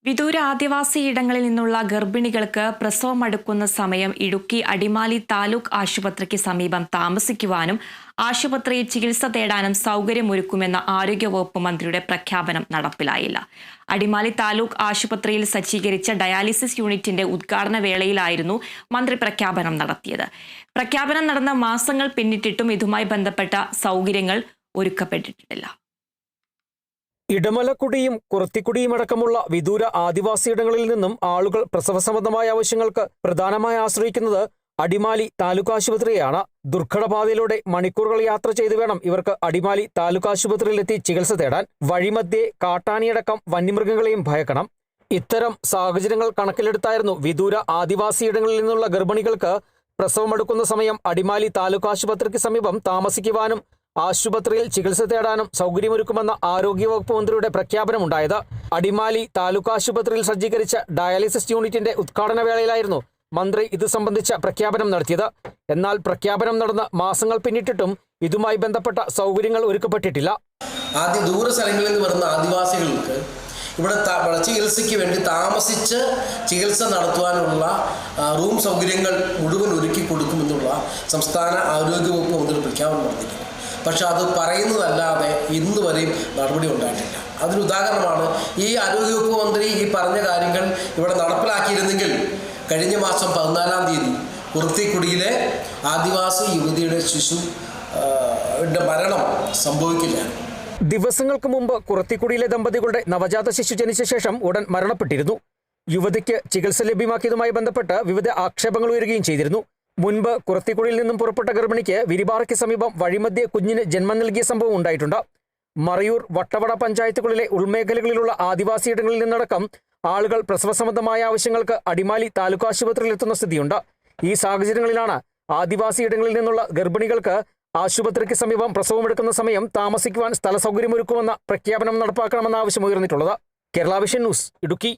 വിദൂര ആദിവാസിയിടങ്ങളിൽ നിന്നുള്ള ഗർഭിണികൾക്ക് പ്രസവമടുക്കുന്ന സമയം ഇടുക്കി അടിമാലി താലൂക്ക് ആശുപത്രിക്ക് സമീപം താമസിക്കുവാനും ആശുപത്രിയിൽ ചികിത്സ തേടാനും സൗകര്യമൊരുക്കുമെന്ന ആരോഗ്യവകുപ്പ് മന്ത്രിയുടെ പ്രഖ്യാപനം നടപ്പിലായില്ല. അടിമാലി താലൂക്ക് ആശുപത്രിയിൽ സജ്ജീകരിച്ച ഡയാലിസിസ് യൂണിറ്റിന്റെ ഉദ്ഘാടന വേളയിലായിരുന്നു മന്ത്രി പ്രഖ്യാപനം നടത്തിയത്. പ്രഖ്യാപനം നടന്ന മാസങ്ങൾ പിന്നിട്ടിട്ടും ഇതുമായി ബന്ധപ്പെട്ട സൗകര്യങ്ങൾ ഒരുക്കപ്പെട്ടിട്ടില്ല. ഇടമലക്കുടിയും കുറത്തിക്കുടിയും അടക്കമുള്ള വിദൂര ആദിവാസിയിടങ്ങളിൽ നിന്നും ആളുകൾ പ്രസവസംബന്ധമായ ആവശ്യങ്ങൾക്ക് പ്രധാനമായി ആശ്രയിക്കുന്നത് അടിമാലി താലൂക്ക് ആശുപത്രിയാണ്. ദുർഘടപാതയിലൂടെ മണിക്കൂറുകൾ യാത്ര ചെയ്തു വേണം ഇവർക്ക് അടിമാലി താലൂക്ക് ആശുപത്രിയിലെത്തി ചികിത്സ തേടാൻ. വഴിമധ്യേ കാട്ടാനിയടക്കം വന്യമൃഗങ്ങളെയും ഭയക്കണം. ഇത്തരം സാഹചര്യങ്ങൾ കണക്കിലെടുത്തായിരുന്നു വിദൂര ആദിവാസിയിടങ്ങളിൽ നിന്നുള്ള ഗർഭിണികൾക്ക് പ്രസവമെടുക്കുന്ന സമയം അടിമാലി താലൂക്ക് ആശുപത്രിക്ക് സമീപം താമസിക്കുവാനും ആശുപത്രിയിൽ ചികിത്സ തേടാനും സൗകര്യമൊരുക്കുമെന്ന ആരോഗ്യവകുപ്പ് മന്ത്രിയുടെ പ്രഖ്യാപനമുണ്ടായത്. അടിമാലി താലൂക്ക് ആശുപത്രിയിൽ സജ്ജീകരിച്ച ഡയാലിസിസ് യൂണിറ്റിന്റെ ഉദ്ഘാടന വേളയിലായിരുന്നു മന്ത്രി ഇത് സംബന്ധിച്ച പ്രഖ്യാപനം നടത്തിയത്. എന്നാൽ പ്രഖ്യാപനം നടന്ന മാസങ്ങൾ പിന്നിട്ടിട്ടും ഇതുമായി ബന്ധപ്പെട്ട സൗകര്യങ്ങൾ ഒരുക്കപ്പെട്ടിട്ടില്ല. ദൂര സ്ഥലങ്ങളിൽ നിന്ന് വരുന്ന ആദിവാസികൾക്ക് ഇവിടെ ചികിത്സയ്ക്ക് വേണ്ടി താമസിച്ച് ചികിത്സ നടത്തുവാനുള്ള റൂം സൗകര്യങ്ങൾ മുഴുവൻ ഒരുക്കി കൊടുക്കുമെന്നുള്ള സംസ്ഥാന ആരോഗ്യവകുപ്പ് മന്ത്രി പ്രഖ്യാപനം നടത്തിയിട്ടുണ്ട്. പക്ഷെ അത് പറയുന്നതല്ലാതെ ഇന്ന് വരെയും നടപടി ഉണ്ടായിട്ടില്ല. അതിന് ഉദാഹരണമാണ് ഈ ആരോഗ്യവകുപ്പ് മന്ത്രി ഈ പറഞ്ഞ കാര്യങ്ങൾ ഇവിടെ നടപ്പിലാക്കിയിരുന്നെങ്കിൽ കഴിഞ്ഞ മാസം 14-ാം തീയതി കുറത്തിക്കുടിയിലെ ആദിവാസി യുവതിയുടെ ശിശുവിൻ്റെ മരണം സംഭവിക്കില്ല. ദിവസങ്ങൾക്ക് മുമ്പ് കുറത്തിക്കുടിയിലെ ദമ്പതികളുടെ നവജാത ശിശു ജനിച്ച ശേഷം ഉടൻ മരണപ്പെട്ടിരുന്നു. യുവതിക്ക് ചികിത്സ ലഭ്യമാക്കിയതുമായി ബന്ധപ്പെട്ട് വിവിധ ആക്ഷേപങ്ങൾ ഉയരുകയും ചെയ്തിരുന്നു. മുൻപ് കുറത്തിക്കുടിയിൽ നിന്നും പുറപ്പെട്ട ഗർഭിണിക്ക് വിരിപാറയ്ക്ക് സമീപം വഴിമധ്യേ കുഞ്ഞിന് ജന്മം നൽകിയ സംഭവം ഉണ്ടായിട്ടുണ്ട്. മറയൂർ, വട്ടവട പഞ്ചായത്തുകളിലെ ഉൾമേഖലകളിലുള്ള ആദിവാസിയിടങ്ങളിൽ നിന്നടക്കം ആളുകൾ പ്രസവസംബന്ധമായ ആവശ്യങ്ങൾക്ക് അടിമാലി താലൂക്ക് ആശുപത്രിയിൽ എത്തുന്ന സ്ഥിതിയുണ്ട്. ഈ സാഹചര്യങ്ങളിലാണ് ആദിവാസിയിടങ്ങളിൽ നിന്നുള്ള ഗർഭിണികൾക്ക് ആശുപത്രിക്ക് സമീപം പ്രസവമെടുക്കുന്ന സമയം താമസിക്കുവാൻ സ്ഥല സൗകര്യമൊരുക്കുമെന്ന പ്രഖ്യാപനം നടപ്പാക്കണമെന്ന ആവശ്യം ഉയർന്നിട്ടുള്ളത്. Kerala Vision News, Idukki.